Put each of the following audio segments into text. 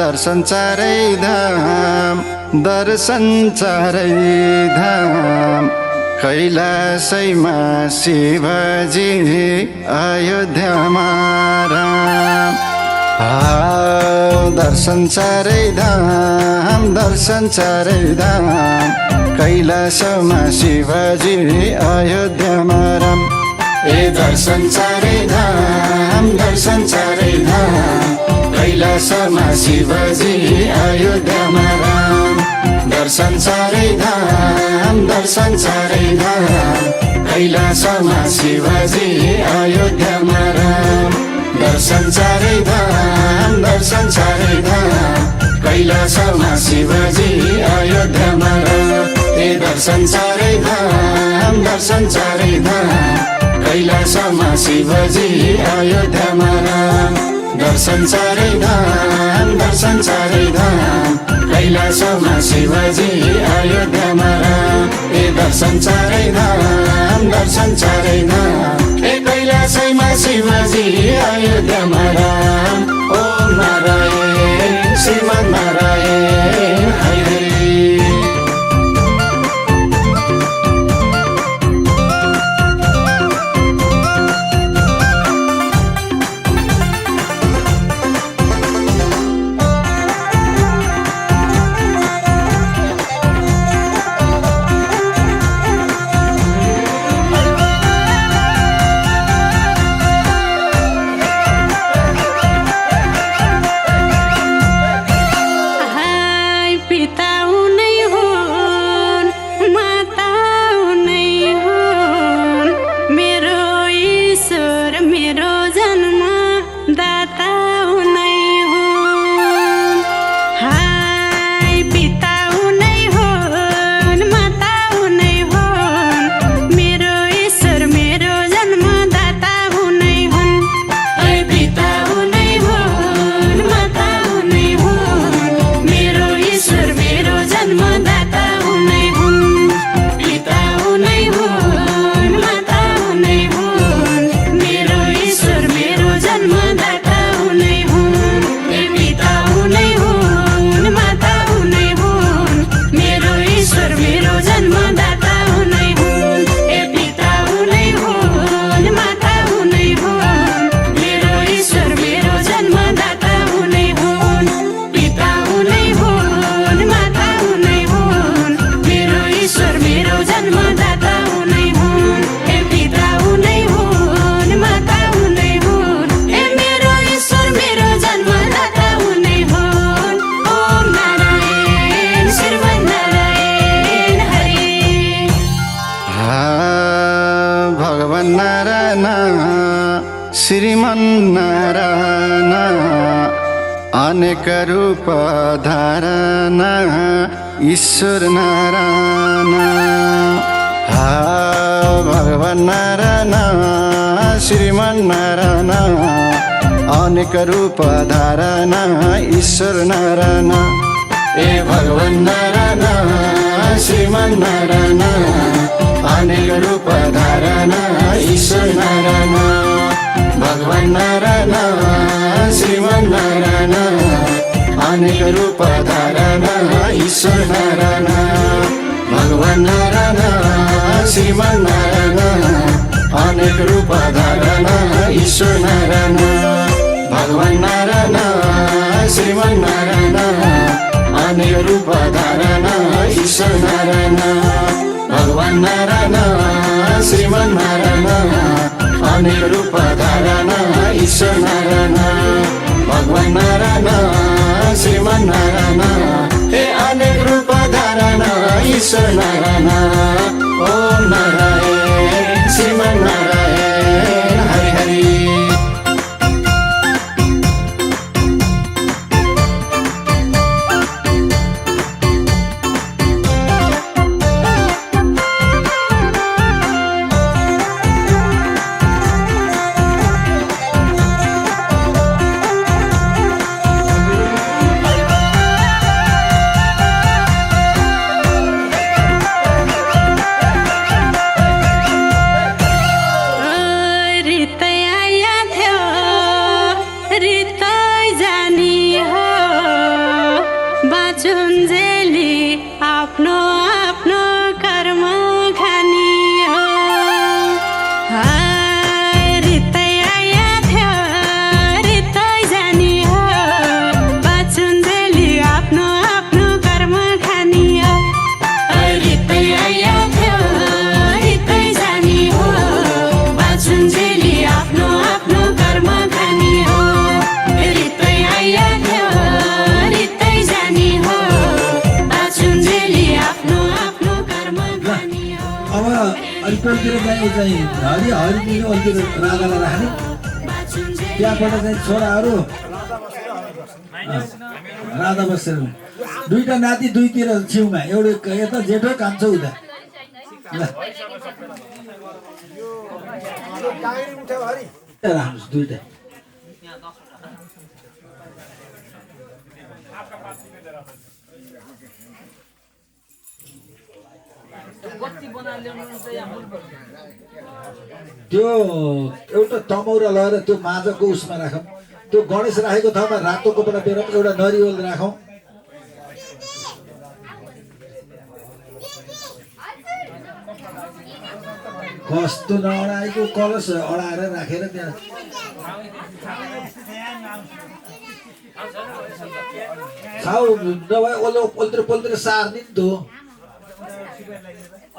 दर्शन चारै धाम दर्शन चारै धाम कैलाशैमा शिवजी अयोध्यामा राम दर्शन चारै धाम दर्शन चारै धाम कैलाशमा शिवजी अयोध्यामा राम दर्शन चारै धाम दर्शन चारै धाम कैलाशमा शिवजी अयोध्यामा राम दर्शन चारै धाम दर्शन चारै धाम कैलाशमा शिवजी अयोध्यामा राम दर्शन चारै धाम दर्शन चारै धाम कैलाशमा शिवजी अयोध्यामा राम दर्शन चारै धाम दर्शन चारै धाम कैलाशमा शिवजी अयोध्यामा राम दर्शन चारै धाम दर्शन चारै धाम कैलाशमा शिवजी अयोध्यामा राम दर्शन चारै धाम दर्शन चारै धाम कैलाशैमा शिवजी अयोध्यामा राम ओम नारायण श्रीमन् नारायण हरि हरि श्रीमन्नारायण अनेक रूप धारण ईश्वर नारायण भगवान नारायण श्रीमन्नारायण अनेक रूप धारण ईश्वर नारायण भगवान नारायण श्रीमन्नारायण अनेक रूप धारण ईश्वर नारायण भगवान नारायण श्रीमन्नारायण अनेक रूप धारण ईश्वर नारायण भगवान नारायण श्रीमन्नारायण अनेक रूप धारण ईश्वर नारायण भगवान नारायण श्रीमन्नारायण अनेक रूप धारण ईश्वर नारायण भगवान नारायण श्रीमन्नारायण अनेक रूप धारण ईश्वर नारायण भगवान नारायण श्रीमन्नारायण अनेक रूप धारण ईश्वर नारायण ओम नारायण श्रीमन्नारायण हरि हरि अलिकतिर चाहिँ हरिदिनु अलिकति राधालाई राख्ने त्यहाँबाट चाहिँ छोराहरू राधा बसेर दुईटा नाति दुईतिर छेउमा एउटा यता जेठो कान्छो उता राख्नुहोस् दुईटा त्यो एउटा तमौरा लगाएर त्यो माझको उसमा राखौँ त्यो गणेश राखेको ठाउँमा रातो कपडा बेर एउटा नरिवल राखौँ कस्तो नअडाएको कलश अडाएर राखेर त्यहाँ खाऊ नभए ओलो पोल्तिर पोल्तिर सार्ने नि त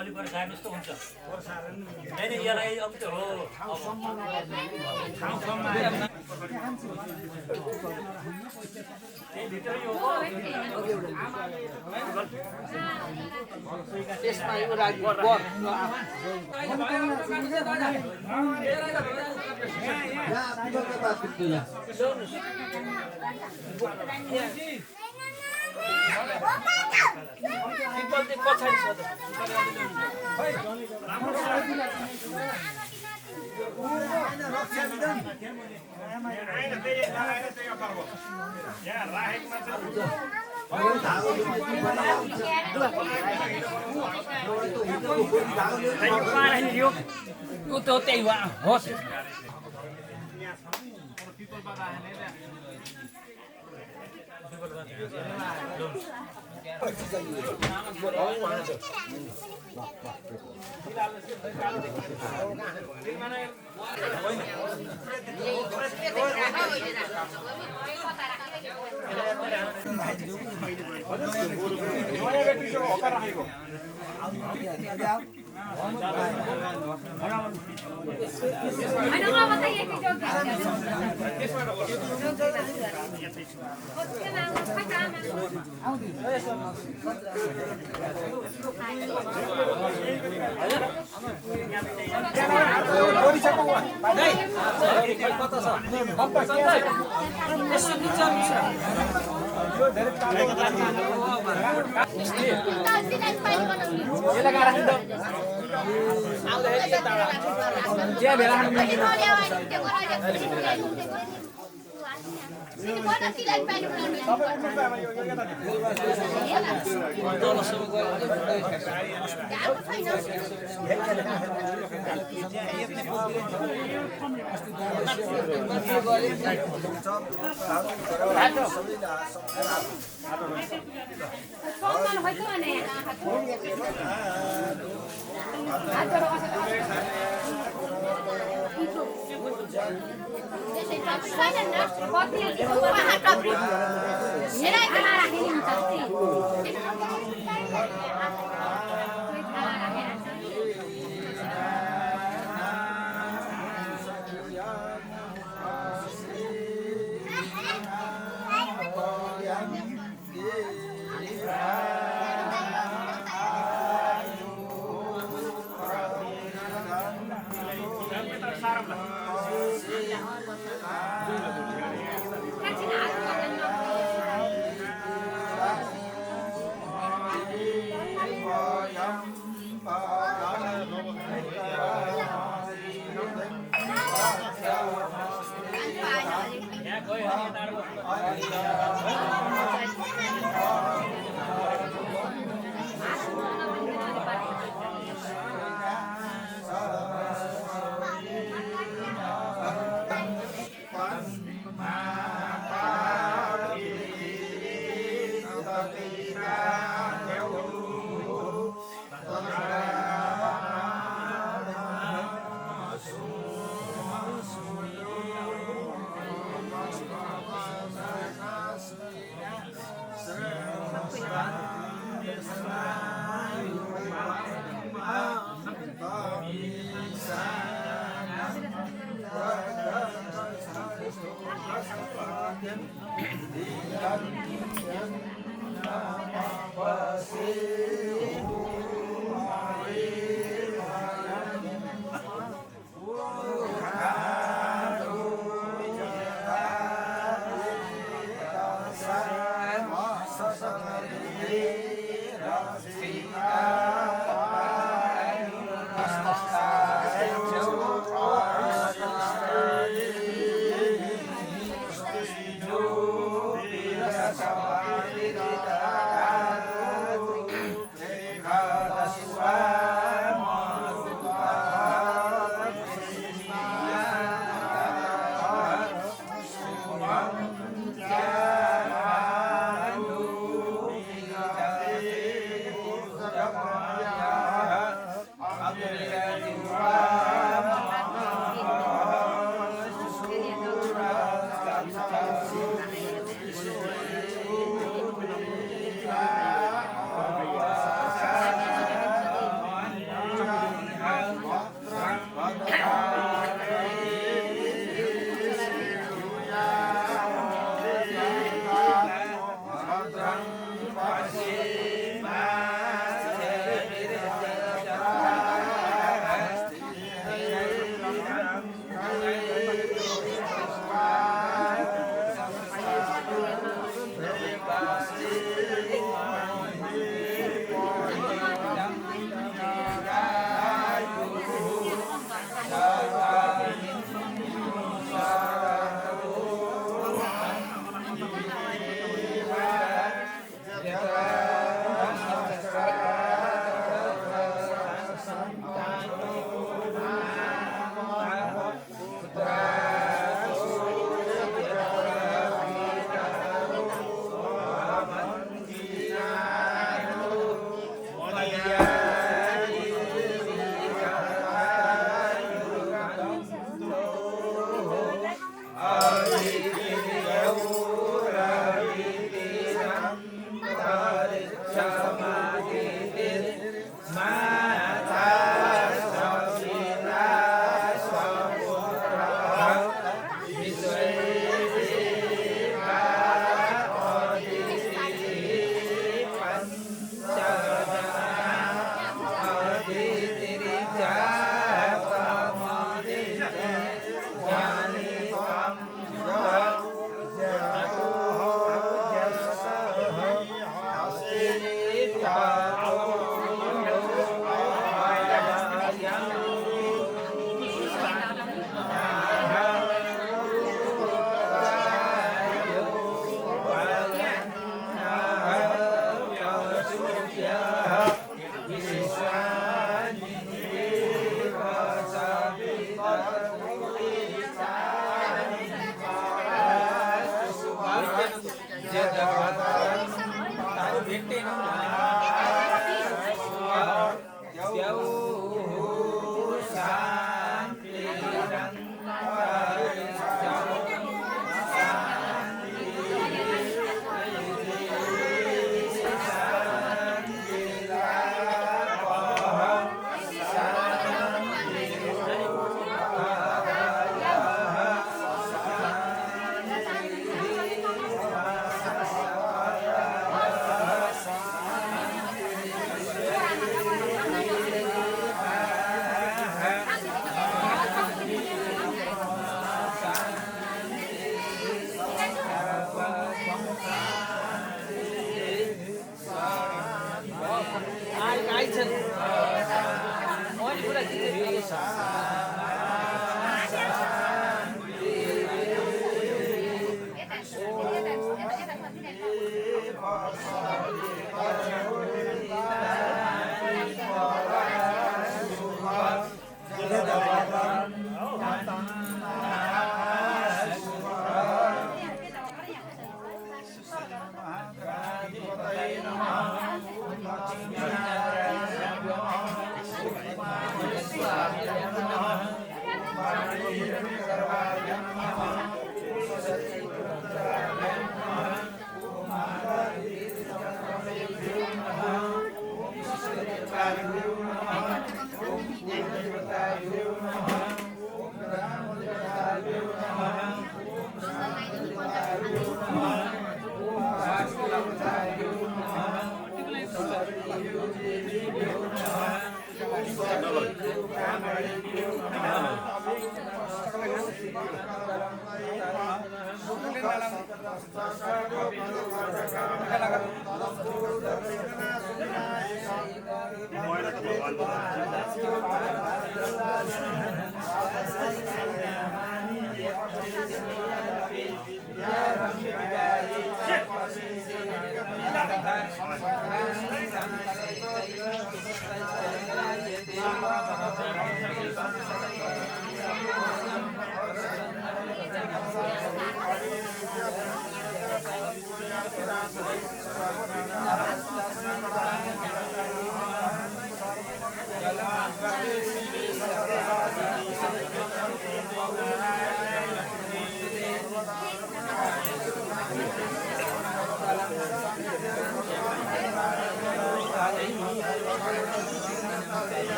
अलिपर जानुस् त हुन्छ हैन यसलाई अब त्यो हो त्यही भित्र यो त्यसमा यो राख्नु पछाडि छ त त्यही होस्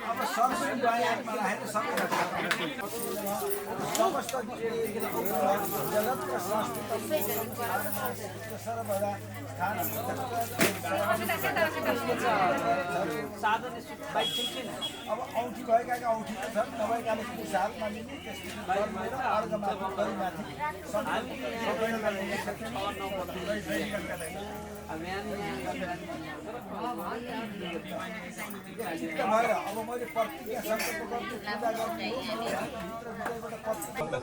अब सरस्वती बायामा राखेर सबै समस्त जगतका सर्वदा अब औँठी भएकाका औँठी त छन् नभएकाले पनि सालमा लिने त्यसपछि अर्घमा गरिमाथि सबैलाई लिने भएर अब मैले प्रतिज्ञा सङ्कल्प गर्छु पूजा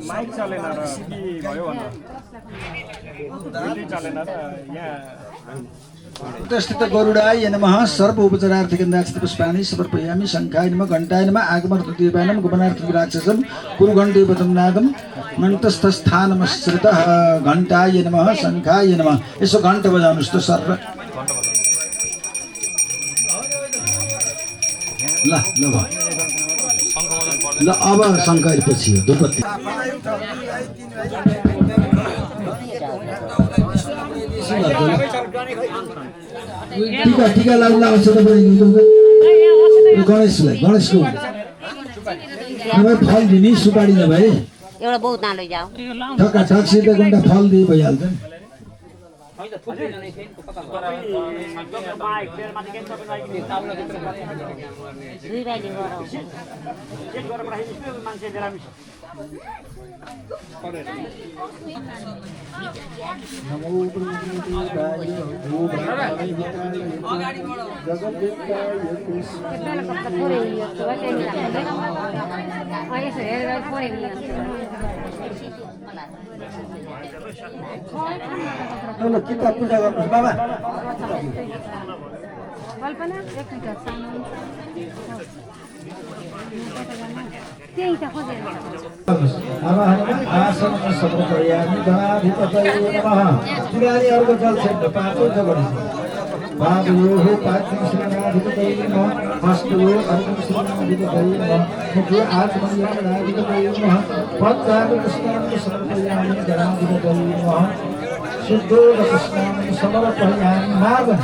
माइक चलेन र के भयो भन्नु चलेन र यहाँ तस्थित गरुडाय नमः सर्व उपचारार्थिकन्दास्ति पुष्पाणि समर्पयामि शङ्खाय नमः घण्टाय नमः आगमर्थदेवाय नमः गमनार्थं राक्षसं कुरुघण्टेपदं नादं घण्टस्थस्थानमश्रितः घण्टाय नमः शङ्खाय नमः। यसो घण्ट बजाउनुहोस् त सर ल ल ल अब शङ्करपछि हो दुर्पत्ति टीका टीका लाउनु आउँछ तपाईँको गणेशलाई गणेशको नभए फल दिने सुपारी नभए एउटा बहुत नालो जाऊ ठक्का ठक सिधै घन्टा फल दिए भइहाल्छ नि। दुई भाइले किताब पूजा गर्नुहोस् बाबा कल्पना एक मिनट सानो त्यही त खोजेर आसनमा समर्पयामि गणाधिपतये नमः। तिनीहरूको जल छेड्न पाँचौँ गणेश भागयोः पाद्यं श्रीगणाधिपतये नमः हस्तयोः अर्घं श्रीगणाधिपतये नमः मुखे आत्मनियं गणाधिपतये नमः पञ्चामृतस्नानं समर्पयामि गणाधिपतये नमः शुद्धोदकस्नानं समर्पयामि नागं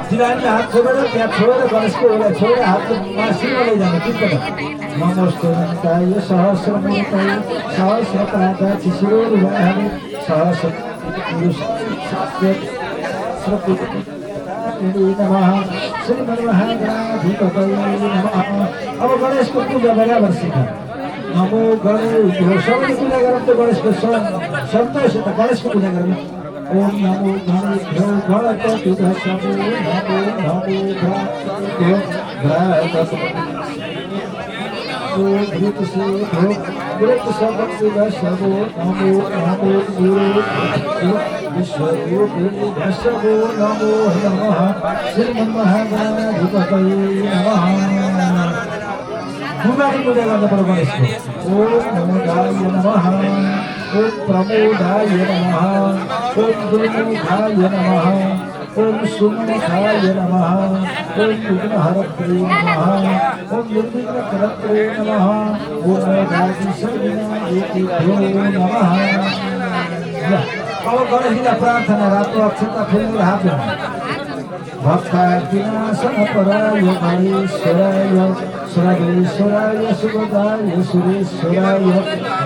तिनीहरूले हात छोडेर त्यहाँ छोडेर गणेशको एउटा छोडेर हातको मासिमा लैजाने किन नमस्ते नमस्ताय सहस्रमूर्तये सहस्रपादा शिशिरोरुहारे नमः श्रीमन्महागणाधिपतये नमः। अब गणेशको पूजा बराबर सिक नमो गणेश सबैले पूजा गरौँ त गणेशको सन्तोष त गणेशको पूजा गरौँ। ओम नमो गणेशभ्यो गणपति दशमो नमो घृत से घृत सबक दशमो नमो नमो विश्वरूप दशमो नमो नमः श्रीमन्महागणाधिपतये नमः। भूमाको पूजा गर्नु पर्यो गणेशको। ओम नमोदाय नमः ओम प्रमोदाय नमः ओम दुर्मुखाय नमः ओम सुमुखाय नमः ओम विघ्नहरत्रे नमः ओम निर्विघ्नकरत्रे नमः ओम राजेश्वरीभ्यो नमः। अब गणेशजीलाई प्रार्थना रातो अक्षता फुलेर हात भक्तार्तिनाशनपराय गणेश्वराय सर्वेश्वराय सुगदाय सुरेश्वराय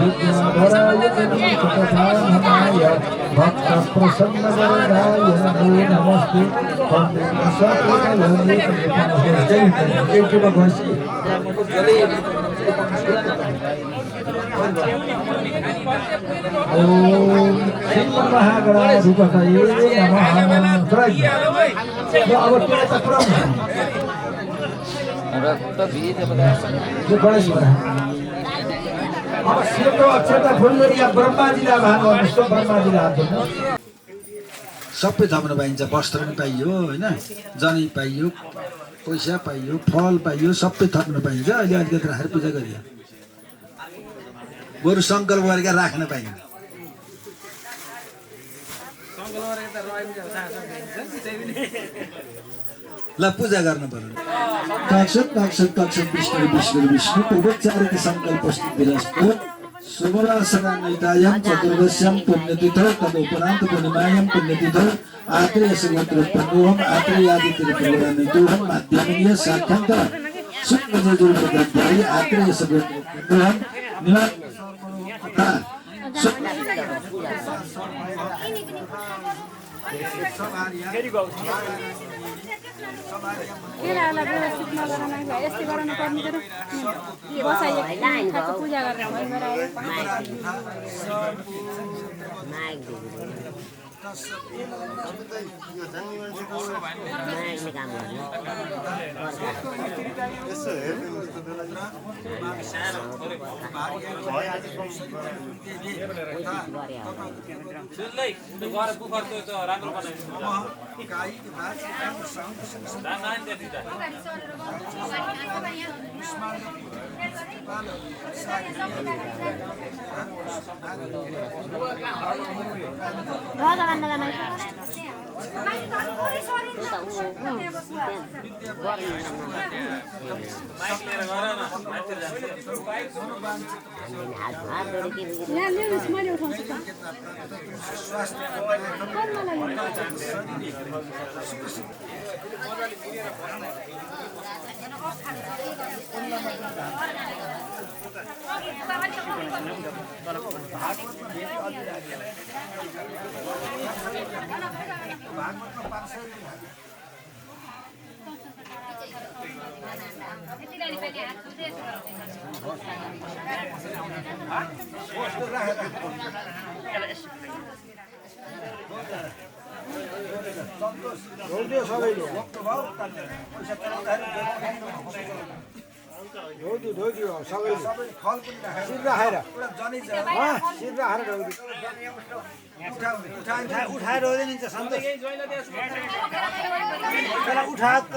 विद्याधराय गणपतधामाय भक्तप्रसन्नवरदाय नमो नमस्ते ओम श्रीमन्महागणाधिपतये नमः। अब तेरा क्रम अब सेतो अक्षता फुलगरी ब्रह्माजीलाई भान गर्नुहोस् त ब्रह्माजीलाई हात धुनु। सबै थप्न पाइन्छ वस्त्र पनि पाइयो होइन जनै पाइयो पैसा पाइयो फल पाइयो सबै थप्न पाइन्छ। अहिले अलिकति राखेर पूजा गरियो बरु सङ्कल्प गरेर राख्न पाइन्छ। ल पूजा गर्नु पर्यो काक्षत काक्षत काक्षत विष्णु विष्णु विष्णु पूर्वोच्चारित संकल्प विरस्तो शुभरासनान्वितायां चतुर्दश्यां पुण्यतिथौ तदुपरान्त पूर्णिमायां पुण्यतिथौ आत्रेयसगोत्रोत्पन्नोऽहम् आत्रेयादितिरुपरान्वितोऽहम् माध्यमिनीय साक्षान्त शुक्लजजुर्भद्रद्वारि आत्रेयसगोत्रोत्पन्नोऽहम् निवात्तथा केरालाई व्यवस्थित नगरेर यस्तै गराउनु पर्ने के बसाइएको पूजा गरेर यहाँ ल्याउनुहोस् मैले उठाउँछु त उठाएर दिन्छ सन्तोष उठा त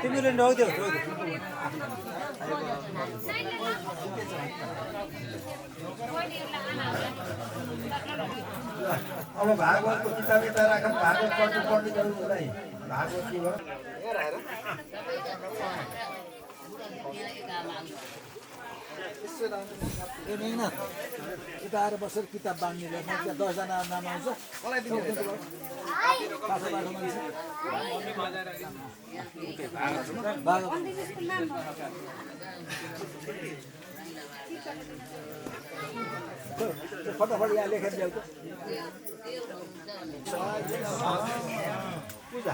तिमीले नौदेऊ अब भागवतको किताब यता राख भागवत पढ्नु जरुरी भागवत के भयो यता आएर बसेर किताब बाँड्ने त्यहाँ 10 जना नाम आउँछ फटाफट यहाँ लेखेर ल्याउ पूजा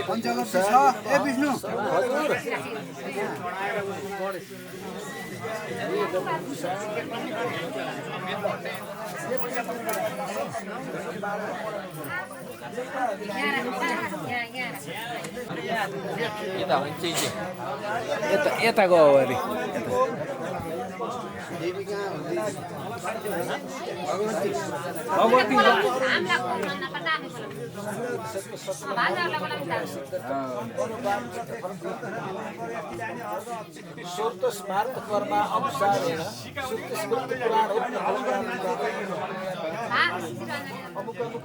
पञ्चलोक छ ए विष्णु यता गयो अरे शोध स्मारक कर्म अनुसारेण स्मृति पुराण अमुक अमुक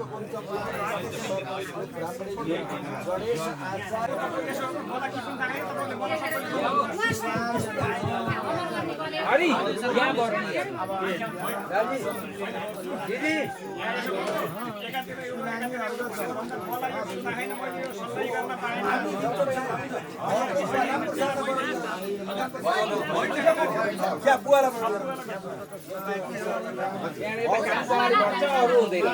गणेश अरे यहाँ गर्नु दिदी क्या बुवाला अरू हुँदैन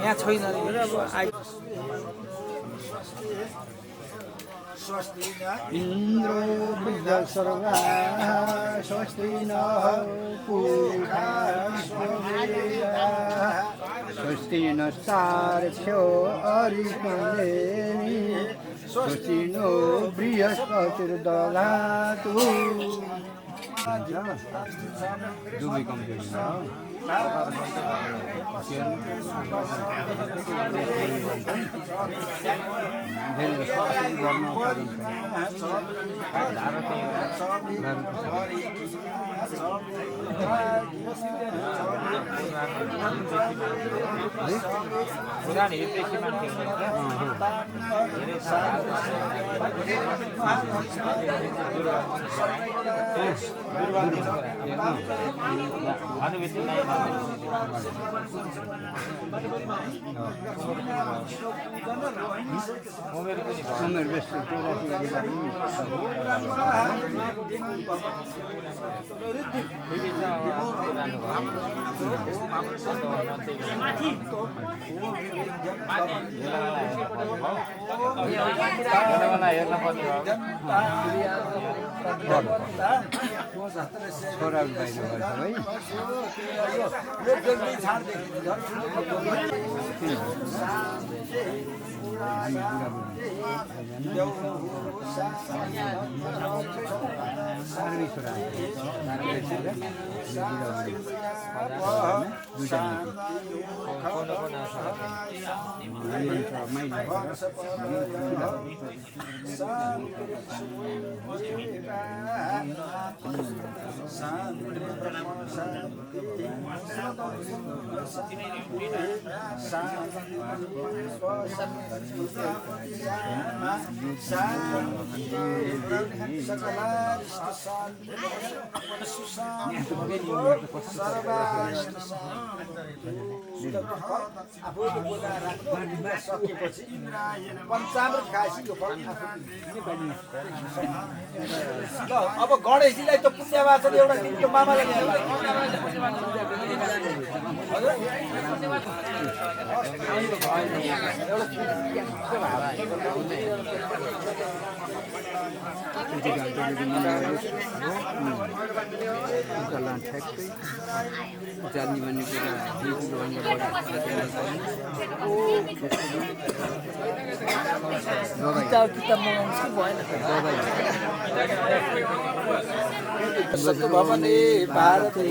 यहाँ छैन इन्द्रो वृद्धसर्वा स्वस्ति नः पूषा स्वस्ति नस्तार्क्ष्यो अरिष्टनेमि स्वस्ति नो बृहस्पतिर्दधातु दुबई कम्प्लिट छोरा बाहिर अब गणेशजीलाई त पुण्यवाचन एउटा दिनको मामाले जान्ने भन्ने कुरा भवने भारते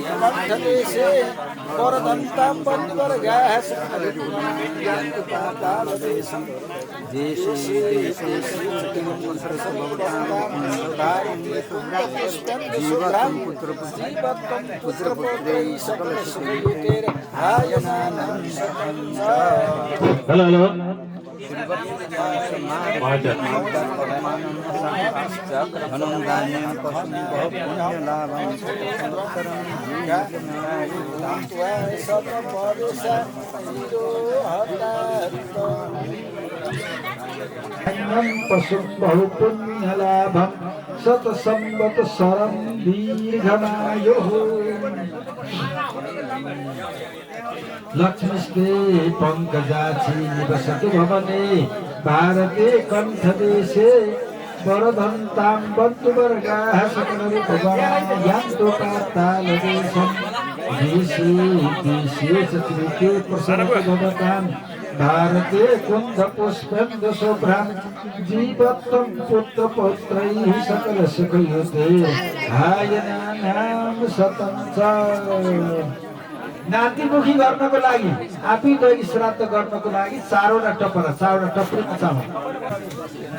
देशे परदन्तां बन्धुवर्गाः देशे पुत्रपुत्रै सकल सुखयुतेर आयनानां हेलो हेलो पशु बहुपुण्यलाभं शतसंवत्सरं दीर्घमायुः लक्ष्मीस्ते पंकजाक्षी निवसतु भवने भारते कंठदेशे वरदन्तां बन्धुवर्गाः सकलरूपवान्तो पातालदेशं देशे देशे च त्रिते प्रसरतु भवतां भारते कुन्दपुष्पेन्दुशुभ्रं जीवत्वं पुत्रपौत्रैः सकलसुखयुते आयनानां शतं च। नातिमुखी गर्नको लागि आफै गई श्राद्ध गर्नको लागि चारवटा टपरीमा चामल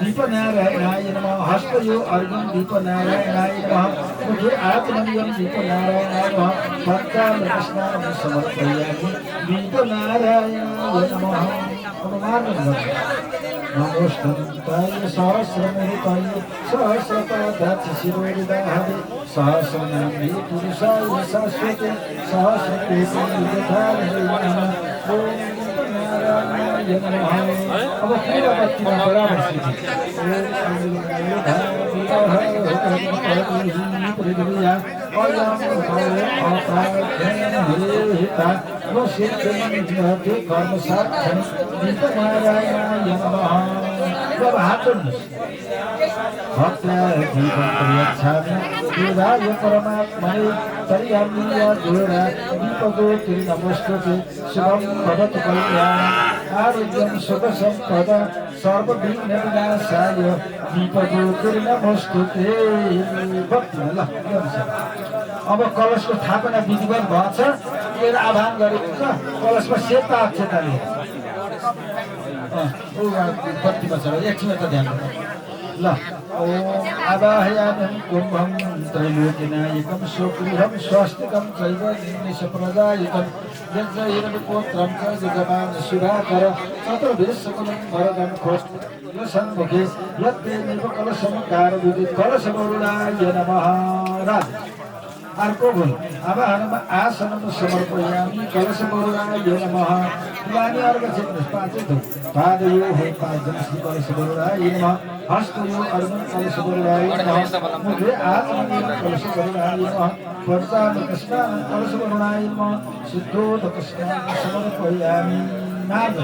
दीपनारायणाय नमः हस्तयो अर्घ्यं दीपनारायणाय नमः मुखे आत्मनियं दीपनारायणाय नमः पञ्चामृतस्नानं समर्पयामि दीपनारायणाय नमः। अब मार्नु नमोस्तन्ताय सहस्रमृताय सहस्रपादाक्षि शिरोरुदाहवे सहस्रनाम्नि पुरुषाय शाश्वते सहस्रकोटियुगधारिणे नमः ॐ नारायणाय नमः अब पूरा बत्तीमा बराबर स्थिति परमात्मने तर्याम्य घोरा दीपको नमस्ते शुभम भवतु कल्याणम् आरोग्यं सुखसम्पदा सर्वविघ्नविनाशाय दीपको नमस्ते। अब कलशको स्थापना विधिवत भएछएर आह्वान गरेको छ कलशमा सेता अक्षताले बत्तीमा छ एकछिन त ध्यान ल ओम आवाहयामि कुम्भं त्रैलोक्यनायकं सुगृहं स्वास्तिकं चैव निशप्रदायकं यज्ञहिरण्यपुत्रं च जगमान सुधाकर चतुर्भिस्सकलं वरदं खोष्ठसन्मुखे यत्तेनैव कलशमकारविदित् कलशवरुणाय नमः। अर्को बोल आवाहनमा आसनं समर्पयामि कलशवरुणाय नमः। वाणी अर्घ क्षेत्र पाँचै थोक पादयोः पादं श्री कलशवरुणाय नमः। हस्तयो अर्घं कलशवरुणाय नमः। मुखे आत्मनेन कलशवरुणाय नमः। पर्दानकस्नानं कलशवरुणाय नमः। शुद्धोदकस्नानं समर्पयामि। नाद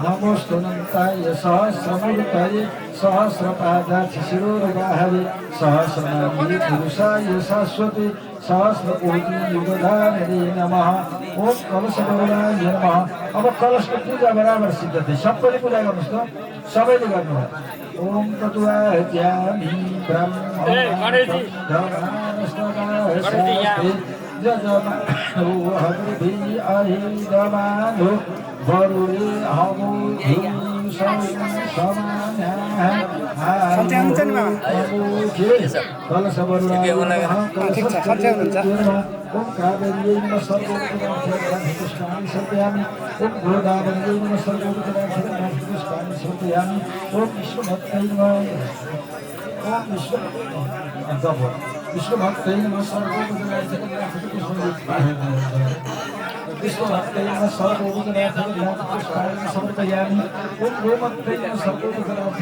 नमोस्तुनन्ताय सहस्रमूर्तये सहस्रपादाक्षि शिरोरुबाहवे सहस्रनाम्नि पुरुषाय शाश्वते सहस्रकोटियुगधारिणे नमः। ओम कलशवरुणाय नमः। अब कलशको पूजा बराबर सिद्ध थियो सबैले पूजा गर्नुहोस् त सबैले गर्नु। ओम तत्वाहत्यामि ब्रह्म वरुणे हमो कलशवरुणाय नमः। ओम कावेर्यै नमः सर्वोपचाराणि समर्पयामि। ओम गोदावर्यै नमः सर्वोपचाराणि समर्पयामि। ओम विष्णुभक्त्यै नमः। ओम विष्णुभक्त्यै नमः सर्वोपचाराणि विष्णुभक्त्यै नमः सर्वोपचाराणि समर्पयामि। ओम गोमत्यै नमः सर्वोपचाराणि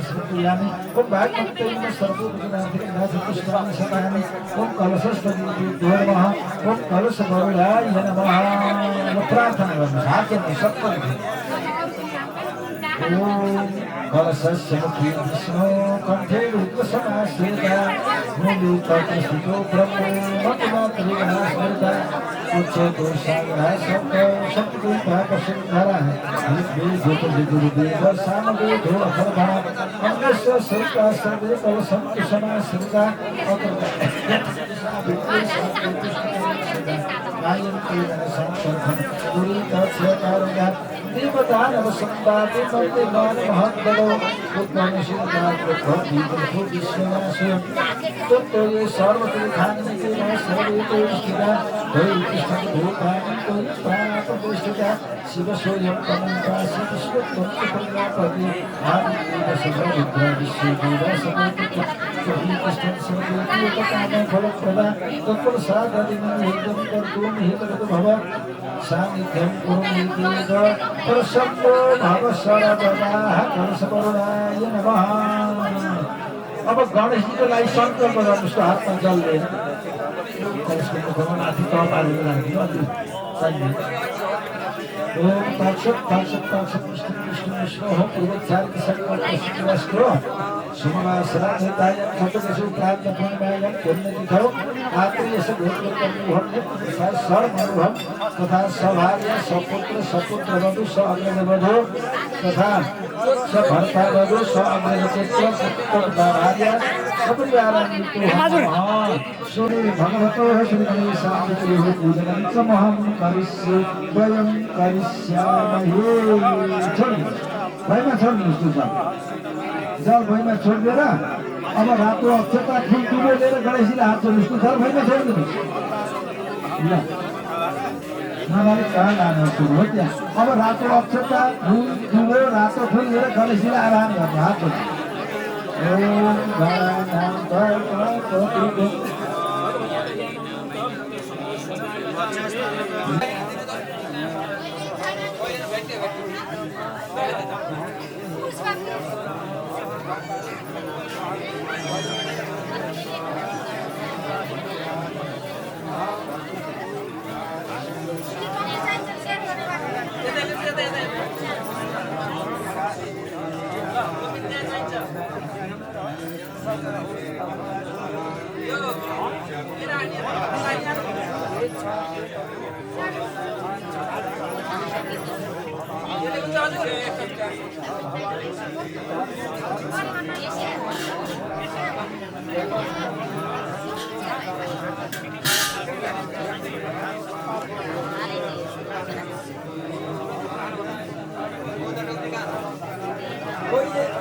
समर्पयामि। ओम भागवत्यै नमः सर्वोपचाराणि समर्पयामि। ओम कलशस्थलीभ्यो नमः। ओम कलशवरुणाय नमः। प्रार्थना गर्नुहोस् हातमा सबै। ओम कलशस्य मुखे विष्णु कण्ठे रुद्रसमाश्रिता मूले तत्स्थितो ब्रह्मो मतिमातृगणास्मृता उच्चतो सागरः शब्दशक्तिपाकशुद्धरः गुरुदेव सामवेदो अथर्वः अन्यस्य सर्वा सर्वे कलशन्तु समाश्रिता देवदानवसंवादे मन्दिरमान महद्बलो उद्गमशीलतात्मभक्तिः विश्वनाशयं तत्त्वये सर्वतीर्थान्निकेन सर्वेतो स्थिता दैतिष्ठभूतानि प्रापतिष्ठिता शिवसोऽयं तमन्तासि विश्वत्वं आदिदेवसर्वरुद्रा विश्वदेवा समेत कृष्णं सर्वेति फलप्रदा तत्प्रसादादिनं हितं कर्तुं हितरतो भव सान्निध्यं कुरुमीति प्रसन्नो भव सर्वदाः कलशवरुणाय नमः। अब गणेशजीको लागि सङ्कल्प गर्नुहोस् त हातमा जल्दै कलशको मुखमा माथि तपालेको लागि ओम तत्सत् तत्सत् तत्सत् विष्णु विष्णु विष्णु पूर्वोच्चारित संकल्पस्तु सुमनासनाय खतकसु प्राप्त पुण्यमायं पुण्यतिथौ आत्रेयस्य भूतकर्मभं सर्वमनुभवं तथा सभार्य सपुत्र सपुत्रवधू स अग्रजवधू तथा सभर्तावधू स अग्रजपुत्र सपुत्रभार्य सपरिवारान्वितो सूर्य भगवतो श्री गणेशाय पूजनं च महं करिष्ये वयं करिष्यामहे। भैमा छोड्नुहोस् त जल भैमा छोडिदिएर अब रातो अक्षता फुल डुबेर गणेशजीले हात छोड्नुहोस् त भैमा छोडिदिनुहोस्। ल नभए कहाँ लानु सुरु हो त्यहाँ अब रातो अक्षता फुल ठुलो रातो फुल लिएर गणेशजीलाई आह्वान गर्नु हात जोड्नु। ओम गणनाथ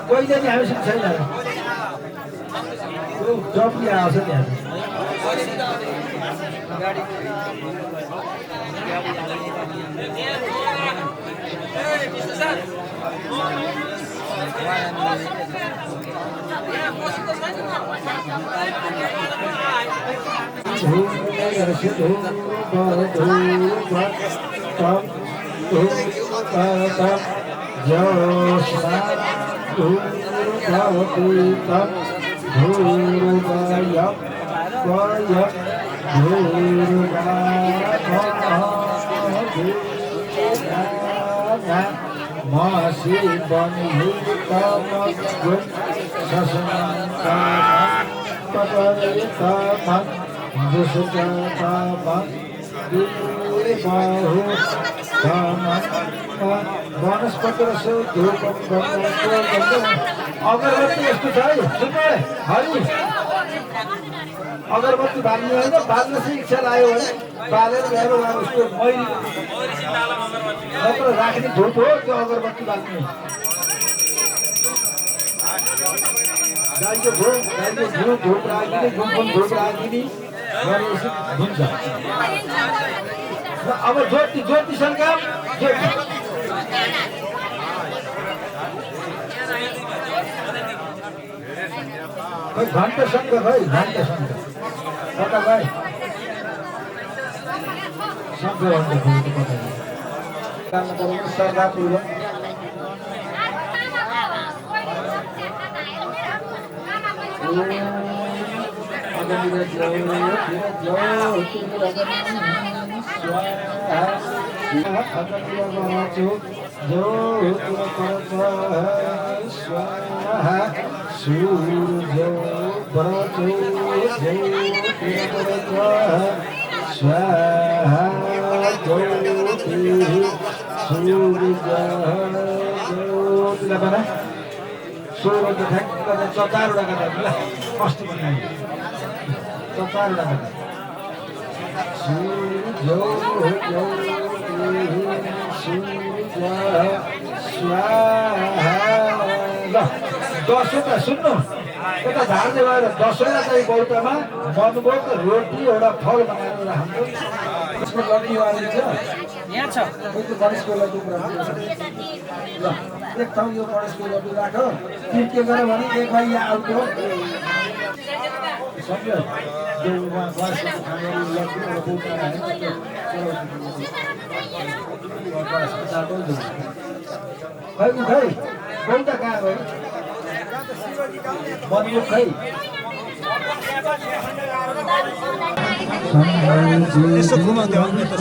कोहीले नि हामीसँग छैन जबले आउँछ त्यहाँ वनस्पति अगरबत्ती यस्तो छ है सुन्नु हरि अगरबत्ती बाल्ने होइन बाल्न चाहिँ इच्छा लाग्यो भने बालेर ल्याएर उसको मैली नत्र राख्ने धुप हो त्यो अगरबत्ती बाल्ने गाईको घिउ धुप राखिने गुम्फन धुप राखिने गरेपछि हुन्छ। अब ज्योतिसँग खै घन्टासँग खै घन्टासँग कता भाइ शङ्ख सरदारपूर्वक सूर्य व्रतो स्वाहा ज्योतिः सूर्य बना सूर्य ठ्याक्क चचारवटा गर्दा ल कस्तो बनायो चचारवटा गर्दा सूर्य स्वाहा ल 10वटा सुन्नु यता झार्दै गएर 10वटा चाहिँ बौद्धमा भन्नुभयो त रोटी एउटा फल बनाएर राख्नु यसको लड्डु आएको छ यहाँ छ गणेशको लड्डु ल एक ठाउँ यो गणेशको लड्डु राख तिमी के गर भने एक भाइ यहाँ आउट हो सम्झ्यो देउमा गणेशको खाने लड्डु र बौद्ध खै खै बौद्ध कहाँ गयो भन्नु खै यसो घुमाउँदै आउने त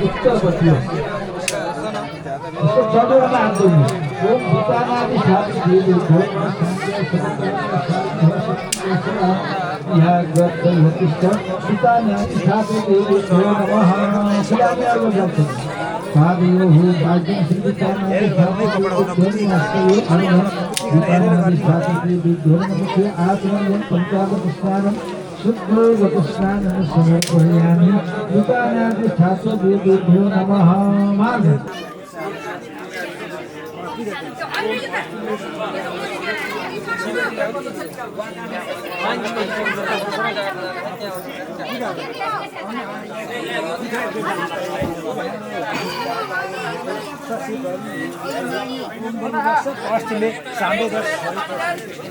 उत्तरपट्टि चटुरमा हात जोड्नु ओम भूतानादि स्थापित यहाँ गर्दै होतिष्ठ भूतानादि स्थापित नमः शिलामे अर्घ गर्छ साधयो हो भाग्यं श्री भूतानादि स्थापित भूतानादि स्थापित विद्योर्मुखे आत्मनियं पंचामृत स्नानं शुद्धोदकस्नानसमर्पयामि कृपानादिष्ठात्वभ्यो नमः मार्ग अस्तिले 10:30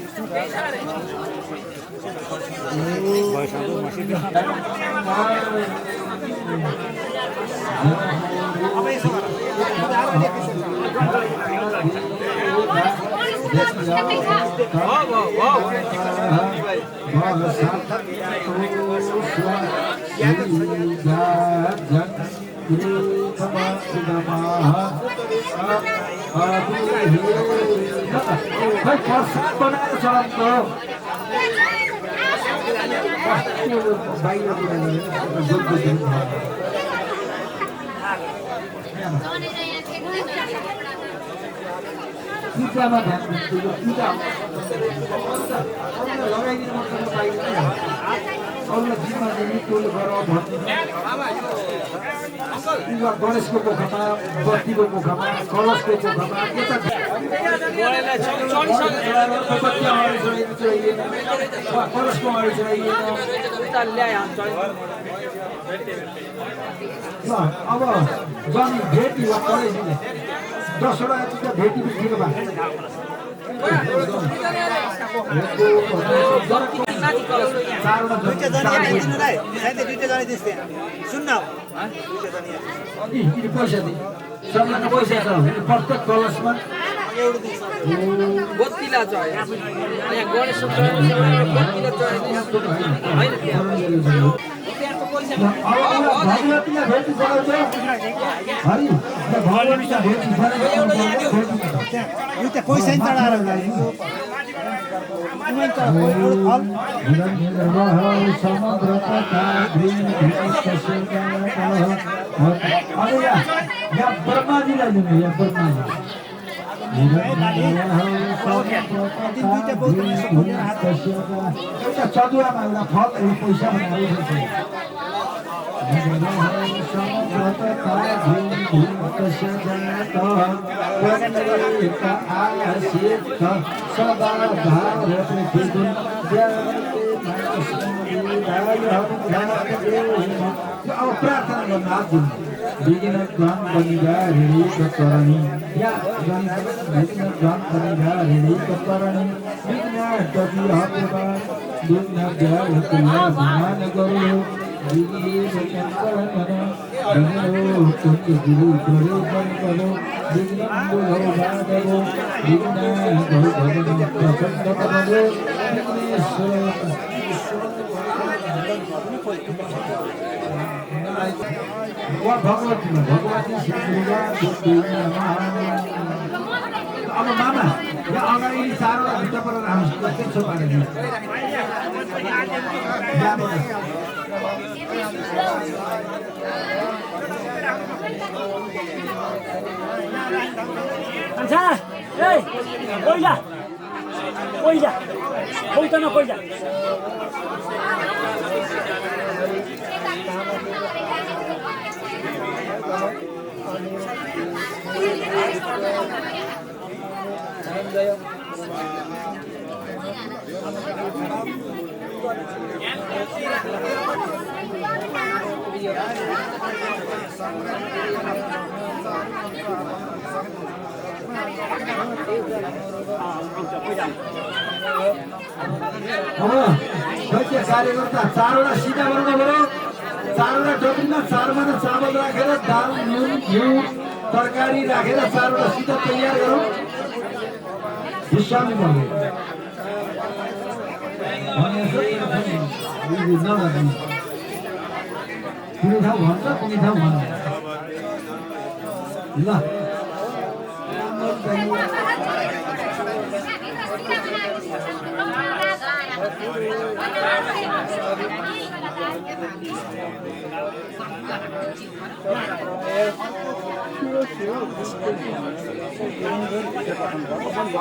पूजामा ध्यान दिनु पूजा लगाइदिनु पर्छ बाहिर अरूलाई जिम्मा दिने टोल गर भन्नु गणेशको मुखमा बत्तीको मुखमा कलशको मुखमा कलशको अगाडि चढाइएन अब जन भेटी वा कलेजले 10 वटा भेटी दिएको भए पैसा दिए सबैजना पैसा छ प्रत्येक कलशमा बत्तीला चढ्यो यहाँ गणेश भगवतीलाई भेटी चढाउँछ हरि भगवतीलाई भेटी पैसा चढाएर समुद्र तथा यहाँ ब्रह्माजीलाई लिनु यहाँ ब्रह्माजी एउटा चदुवामा एउटा फल पैसा भनेर अब प्रार्थना गर्न आदिन विघ्न ध्वन बनिगा ऋणी करणि या विघ्न ध्वन बनिगा ऋणी करणि विघ्न कवि हतवा विघ्न व्याय कुला ध्यान गरो विघ्न शंकर मन विघ्नो कुंज गुरु करो बन करो विघ्न भव भागवो विघ्न भव भगवान प्रसन्न करो विघ्नेश्वर भगवती अब मामा यहाँ अगाडि 4 वटा भित्र परेर हामीसँग के छ भने कार्यकर्ता 4 वटा सिधा गर्नु पर्यो 4 वटा टोपीमा 4 वटा चामल राखेर दाल नुन घिउ तरकारी राखेर 4 वटा सिधा तयार गरौँ विश्रामी गर्नु कुनै ठाउँ भन्छ कुनै ठाउँ भन्छ ल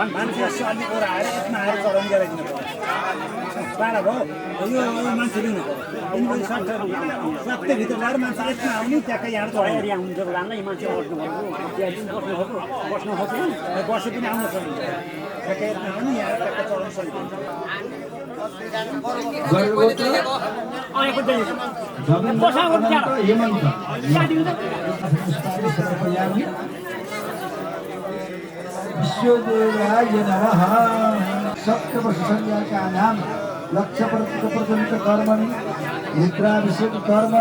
मान्छे अलि कुरा आएर यसमा आएर चढाउनु गराइदिनु पर्यो बाह्र भयो यो मान्छे दिनु पर्यो सबै भित्र ल्याएर मान्छे यसमा आउने ट्याक्कै यहाँ चढाएर यहाँ हुन्छ लाँदा यो मान्छे बस्नु भएको बस्नु सक्यो बसे पनि आउन सकिन्छ ट्याक्कै यसमा आउने यहाँ ट्याक्कै चढाउनु सकिन्छ विश्वदेवाय नमः सप्तवर्ष संज्ञा नाम लक्ष्य प्रजनित कर्मणि रुद्राभिषेक कर्म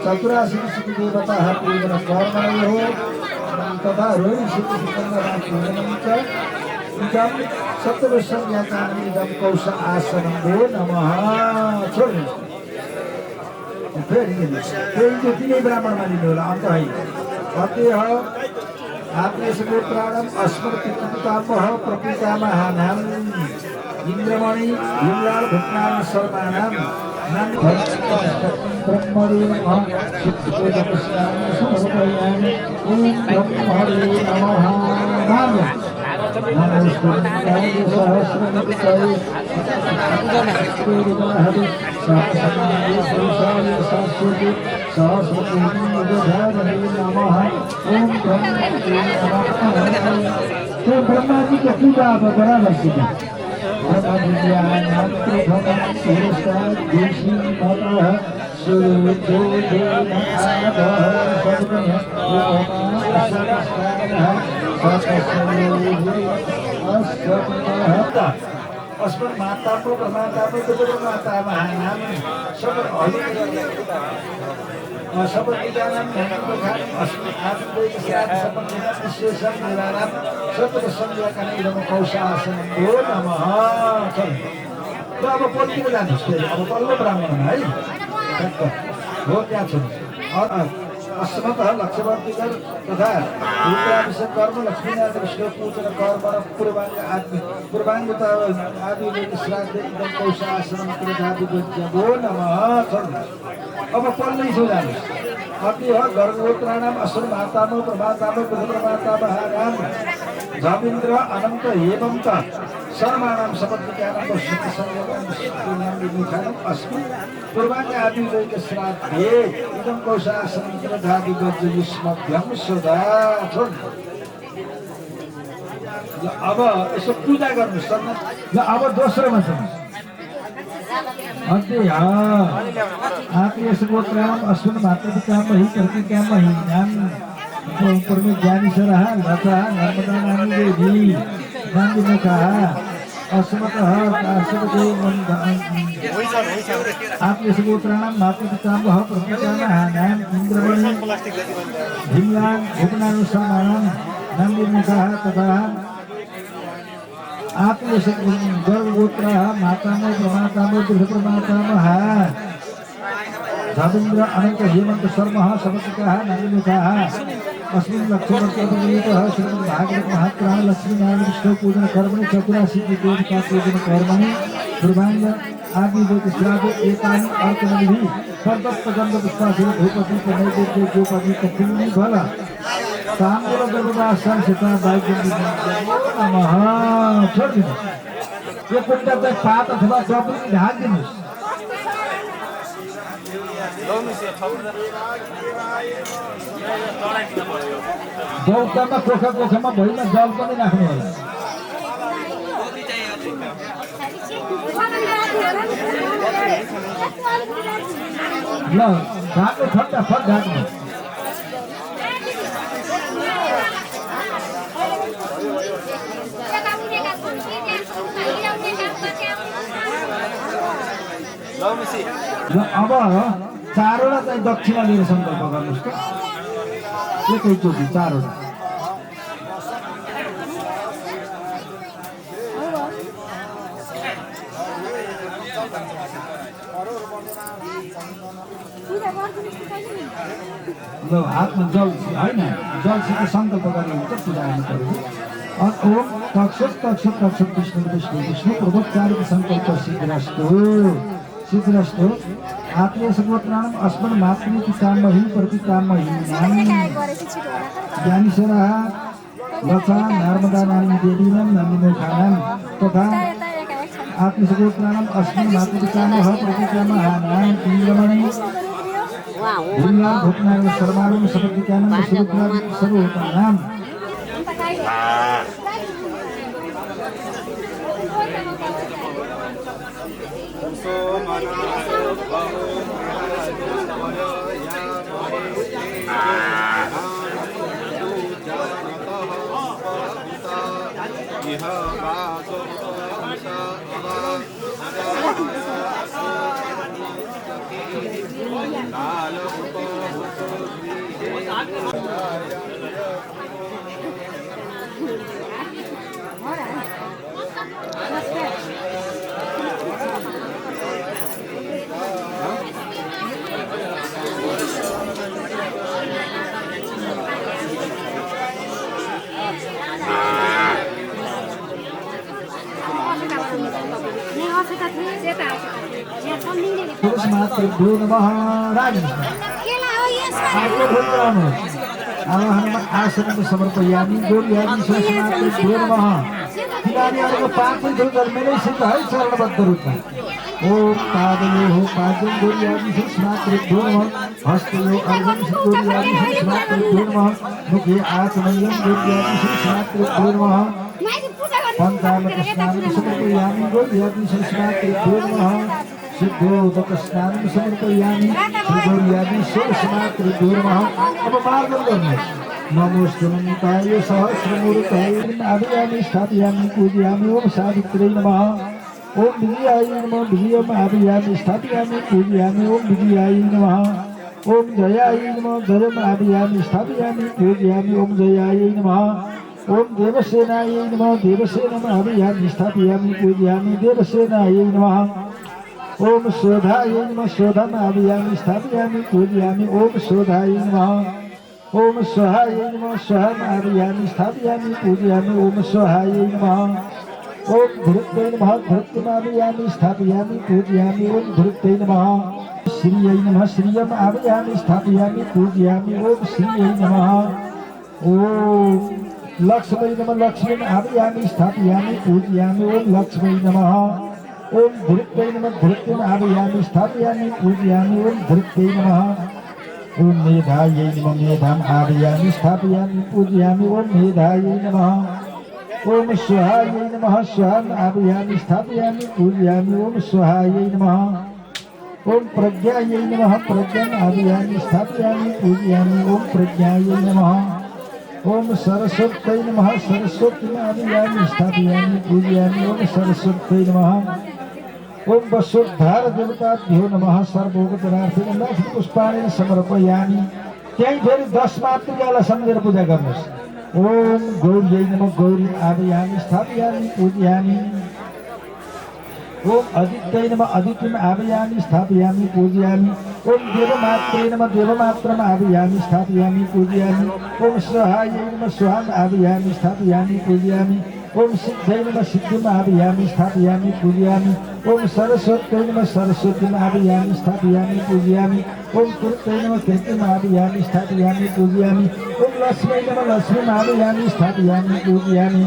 चतुराशी देवता पूजन कर्मणि तथा इदम सप्तवर्ष संज्ञा इदम कौश आसनं भो नमः छोड्नु फेरि जो तिनै ब्राह्मणमा लिनु होला अन्त होइन अत्यह आपने सको प्राणम अस्मृतिकामः प्रपितामहानाम इंद्रमणि हिमलाल भट्टनाम शर्मानाम नाम ब्रह्मणे नमः चित्ते नमस्कार समर्पयामि ओम ब्रह्मणे नमः नाम नमस्ते सहस्रमूर्तये तो ब्रह्मा जी का पूजा आप बराबर सीखा अस्मत् माताको प्रमाताको माता महानाम सब सपत्निकानां ज्ञानप्रधानम् अस्मत् आत्मैकस्यात् सपत्निकानां विशेषं निवारात् सप्तसंज्ञाकान इदं कौशासनं भो नमः ल अब पत्नीको जानुहोस् फेरि अब पल्लो ब्राह्मण है ठ्याक्क हो त्यहाँ छ अस्मतः लक्ष्यवर्तिकर तथा रुद्राभिषेक कर्म लक्ष्मीनारायण विष्णु पूजन कर्म र पूर्वाङ्ग आदि श्राद्ध इदं कौशासनं कृतादि भो नमः अब पल्लै छौ जानुहोस् अति हो गर्भगोत्राणाम असुर मातामो प्रमातामो प्रमातामहानाम जमिन्द्र अनन्त हेमन्त शर्माणाम सपत्निकानां वशति संयोगं विमुखानां अस्मि पूर्वाङ्ग आदि वैक श्राद्धे इदं कौशासनं कृतादि युष्मभ्यं सदा छोड अब यसो पूजा गर्नुस् ल अब दोस्रोमा छ अन्ते आपले गोत्राम अश्विन मातृकाम ही कर्तिकाम ही नाम ऊपर में ज्ञानी सरह लता नर्मदा नामी देवी नाम मुखा अस्मतः काशदेव आपले गोत्राम मातृकाम वह प्रतिकाम नाम इंद्रमणि भीमलान भूपनानुसमानम नाम मुखा तथा आपले गर्भगोत्र मातामो प्रमातामो गृहप्रमातामः धर्मेन्द्र अनंत हेमंत शर्मः समर्पितः नामिमुखाः अस्मिन् लक्ष्मणप्रभुनीतः श्रीमद्भागवत महापुराण लक्ष्मीनारायण विष्णु पूजन कर्मणि चतुराशी देवता पूजन कर्मणि पूर्वाङ्ग आदि श्राद्ध एकानि अर्चनविधि सर्वत्र गन्ध पुष्पासुर भूपति नैवेद्य गोपति कथिनी फल ताम्बूल गर्भवासन सीता बाइजन्दी नमः छोड्दिनु यो कुण्ड चाहिँ पात अथवा चपली ढाकिदिनुहोस् बौद्धमा कोखामा भुइँमा जल पनि राख्नु होला ल ढाक्नु फटाफट ढाक्नु अब चारवटा चाहिँ दक्षिणा लिएर सङ्कल्प गर्नुहोस् त एकैचोटि चारवटा ल हातमा जल होइन जलसित सङ्कल्प गर्ने हुन्छ पूजा गर्नु पर्यो ओम तक्षक तक्षक तक्षक विष्णु विष्णु विष्णु प्रभुचारिक सङ्कल्प सिद्धिरस्तु सिद्धरस्तो आत्मीय सर्वत्राणम अस्मन् मातृ पितामही प्रतिपितामही ज्ञानेश्वरः लता नर्मदा नानी देवीनां नन्दिमुखानां तथा आत्मीय सर्वत्राणम अस्मन् मातृ पितामह प्रतिपितामहानां पिंगमणि दुनिया भूतनां सर्वाणां सर्वपितानां सर्वभूतानां पुरुष मात्र भ्यो नमः राज आसन समर्पयामि गौर्यादि सरस्वती भ्यो नमः किरानीहरूको पाँचै धुलर मेरै सिद्ध है चरणबद्ध रूपमा ओम पादयो पादं गौर्यादि सरस्वती भ्यो नमः हस्तयो अर्घं गौर्यादि सरस्वती भ्यो नमः मुखे आचमयं गौर्यादि सरस्वती भ्यो नमः पञ्चामृतस्नानं समर्पयामि गौर्यादि सरस्वती भ्यो नमः सिद्धोदकस्नानं समर्पयामि गौर्यादि सरस्वती भ्यो नमः। अब मार्गं गर्नुहोस् नमोस्तुताय सहस्रमूर्ताय आदयामि स्थापयामि पूजयामि ओम सावित्र्यै नमः ओम विजयाय नमः विजयम् आदयामि स्थापयामि पूजयामि ओम विजयाय नमः ओम जयाय नमः जयम् आदयामि स्थापयामि पूजयामि ओम जयाय नमः ओम देवसेनाय नमः देवसेनम् आदयामि स्थापयामि पूजयामि देवसेनाय नमः ओम शोधाय नमः शोधम् आदयामि स्थापयामि पूजयामि ओम शोधाय नमः ओम स्वाहाय नमः स्वाहम् आदयामि स्थापयामि पूजयामि ओम स्वाहाय नमः ओम धृत्यै नमः धृत्यम् आदयामि स्थापयामि पूजयामि ओम धृत्यै नमः श्रियै नमः श्रियम् आदयामि स्थापयामि पूजयामि ओम श्रियै नमः ओम लक्ष्मै नमः लक्ष्मीम् आदयामि स्थापयामि पूजयामि ओम लक्ष्मै नमः ओम धृत्यै नमः धृत्यम् आदयामि स्थापयामि पूजयामि ओम धृत्यै नमः ओम मेधायै नमः मेधाम् आदयामि स्थापयामि पूजयामि ओम मेधायै नमः ओम स्वाहायै नमः स्वाहाम् आदयामि स्थापयामि पूजयामि ओम स्वाहायै नमः ओम प्रज्ञायै नमः प्रज्ञाम् आदयामि स्थापयामि पूजयामि ओम प्रज्ञायै नमः ओम सरस्वत्यै नमः सरस्वतीम् आदयामि स्थापयामि पूजयामि ओम सरस्वत्यै नमः ओम वसुधार देवताभ्यो नमः सर्वोपचारार्थी लक्ष्मी पुष्पाणि समर्पयामि त्यही फेरि 10 मातृकालाई सम्झेर पूजा गर्नुहोस् ओम गौर्यै नमः गौरी आदयामि स्थापयामि पूजयामि ओम अदित्यै नमः अदित्यम् आदयामि स्थापयामि पूजयामि ओम देवमात्रै नमः देवमात्रम् आदयामि स्थापयामि पूजयामि ओम स्वाहायै नमः स्वाहाम् आदयामि स्थापयामि पूजयामि ओम सिद्ध्यै नमः सिद्धिम् आदयामि स्थापयामि पूजयामि ओम सरस्वत्यै नमः सरस्वतीम् आदयामि स्थापयामि पूजयामि ओम कीर्त्यै नमः कीर्तिम् आदयामि स्थापयामि पूजयामि ओम लक्ष्म्यै नमः लक्ष्मीम् आदयामि स्थापयामि पूजयामि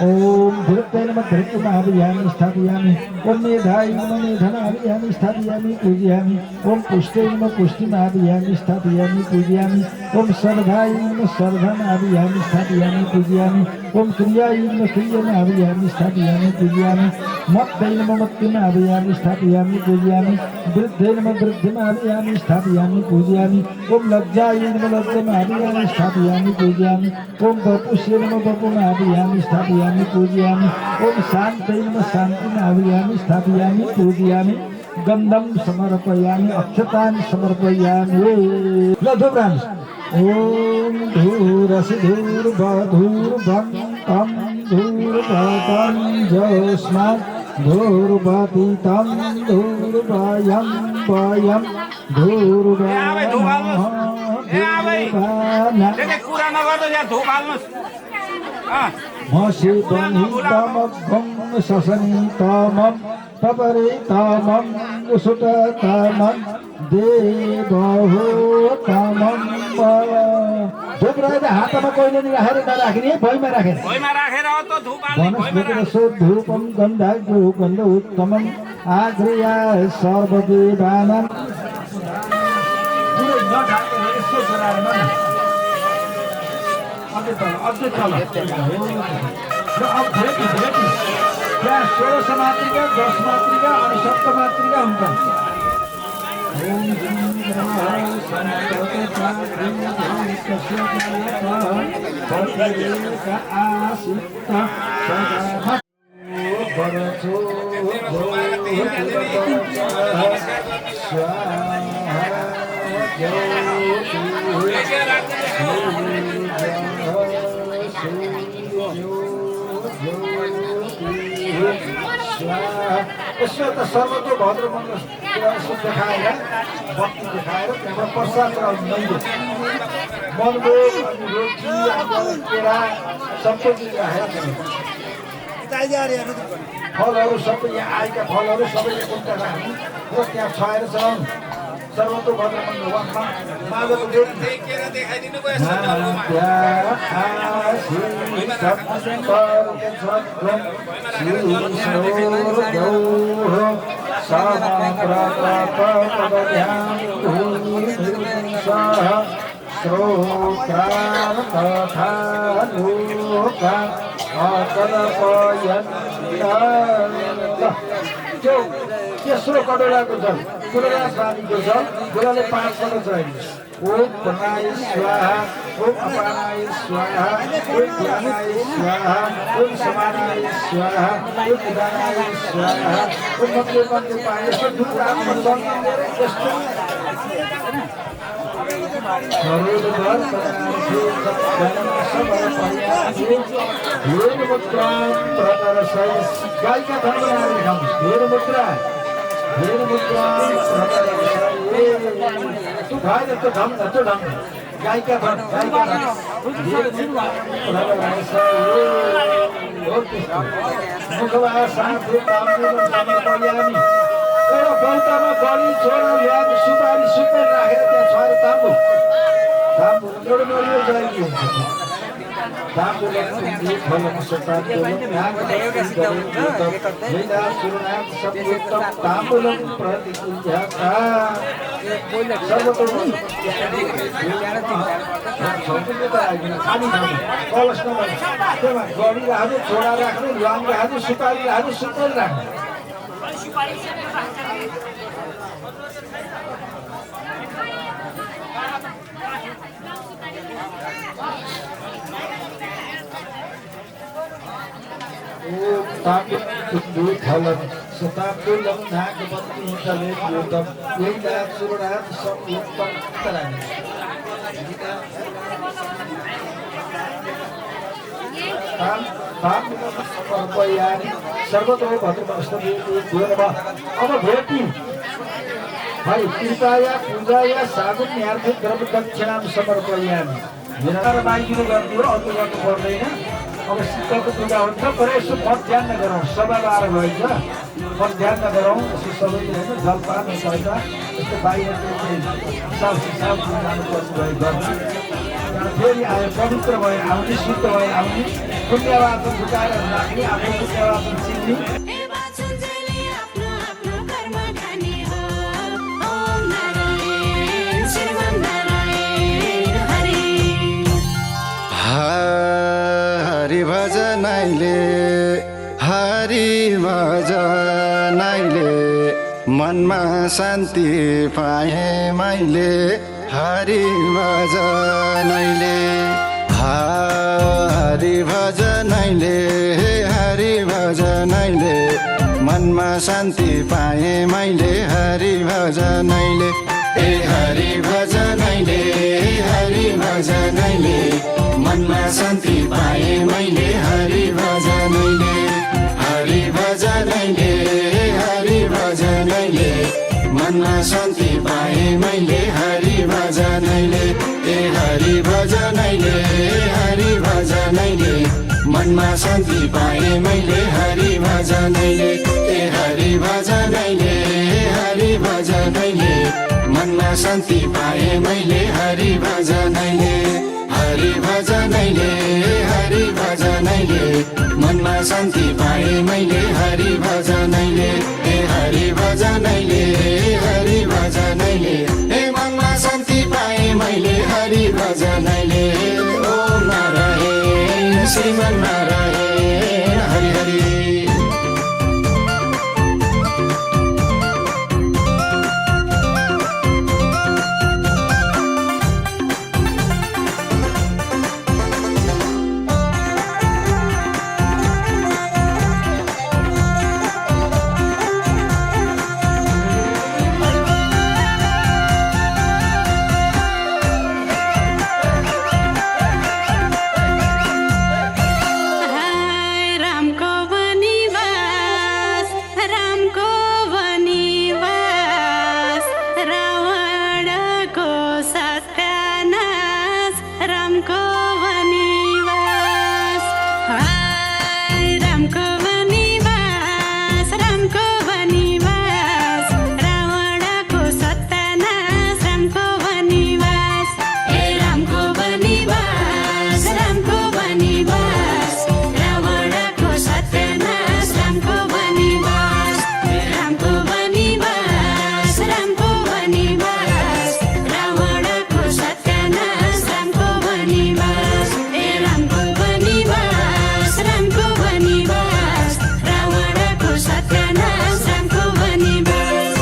ओम धृत्यै नमः धृत्यम् आदयामि स्थापयामि ओम मेधायै नमः मेधाम् आदयामि स्थापयामि पूजयामि ओम पुष्टै नमः पुष्टिम् आदयामि स्थापयामि पूजयामि ओम श्रद्धायै नमः श्रद्धाम् आदयामि स्थापयामि पूजयामि ओम क्रियायै नमः क्रियाम् आदयामि स्थापयामि पूजयामि मत्यै नमः मत्तिम् आदयामि स्थापयामि पूजयामि वृद्ध्यै नमः वृद्धिम् आदयामि स्थापयामि पूजयामि ओम लज्जायै नमः लज्जाम् आदयामि स्थापयामि पूजयामि ओम वपुष्यै नमः वपुम् आदयामि स्थापयामि पूजयामि ओम शान्त्यै नमः शान्तिम् आदयामि स्थापयामि पूजयामि गन्धं समर्पयामि अक्षतानि समर्पयामि लधुब्रांश ओम धूरसि धूर्वधूर्वं तं धूर्वतं जोस्मात् धूर्वतीतं धूर्वयं वयं मसिबनितमघं ससनितमं पपरितमं उसो त तामन देवहो तामन झोक्राएर हातमा कहिले नि राखेर नराख्ने भैमा राखेर वनस्पति धूपम गन्धाग्यो गन्ध उत्तमम आग्रया सर्वदेवानां पुरै नढाकेर यसो जलाएर अझै तल र अब धेरै त्यहाँ 16 मात्रिका 10 मात्रिका अनि 7 मात्रिका हुन्छन् यसो त सर्वतो भद्र मङ्गल यसो देखाएर बत्ती देखाएर त्यहाँबाट प्रसाद चढाउनु मैले मनभोग अनि रोटी केरा सबै चिज राखेर फलहरू सबै यहाँ आएका फलहरू सबै उल्टा राख्नु र त्यहाँ छाएर चढाउनु सर्वतो भद्र मङ्गल वानमा माधवको तेस्रो कटोराको जल कुडोरा पानीको जल कुराले 5 पल्ट चढाइदिनु ओम प्राणाय स्वाहा ओम अपानाय स्वाहा ओम ध्यानाय स्वाहा ओम समानाय स्वाहा ओम उदानाय स्वाहा ओम मन्त्रे मन्त्रे पानी यस्तो दुध आफ्नो जन्मेर यस्तो गाईका धर्म तू खाए तो ढंग तो ढंग गाय का धन मुखवा साथ पर्यामी एउटा गौतामा गली छोरा ल्याएर सुपारी सुपर राखेर त्यहाँ छरेर ताम्बु एउटा नरियो जाइएको हुन्छ गरिरहनु छोडा राख्नु ल्वाङ राख्नु सुपारी राख्नु सुपर राख्नु फलन शताब्दुलं नागवन्तीतले योगम यैदात् सुरनाथ संयुक्तं तरानि समर्पयामि सर्वतो भद्रमस्तके गुणवा अब भेटी भाइ कृपया पूजाया सागुण्यार्थे द्रव्य दक्षिणां समर्पयामि निरन्तर मागिनु गर्नु अर्को गर्नु पर्दैन अब शीतलको पूजा हुन्छ तर यसो मत ध्यान नगरौँ सभा लाएर भइन्छ मत ध्यान नगरौँ यसो सबैले होइन जलपान पैसा यस्तो बाहिर साफ जानुपर्छ भयो गर्नु फेरि आयो पवित्र भएर आउने शुद्ध भएर आउने पुण्यवाचन झुकाएर राख्ने आफ्नो पुण्यवाचन चिन्ने हरि भजनाइले मनमा शान्ति पाए मैले हरि भजनाइले मनमा शान्ति पाए मैले हरि भजनाइले ए हरि भजनाइले मनमा शान्ति पाए मैले हरि भजनाइले मनमा शान्ति पाए मैले हरि भजनैले ए हरि भजनैले हरि भजनैले मनमा शान्ति पाए मैले हरि भजनैले ए हरि भजनैले हरि भजनैले मनमा शान्ति पाए मैले हरि भजनैले हरि भजनैले हरि भजनैले मनमा शान्ति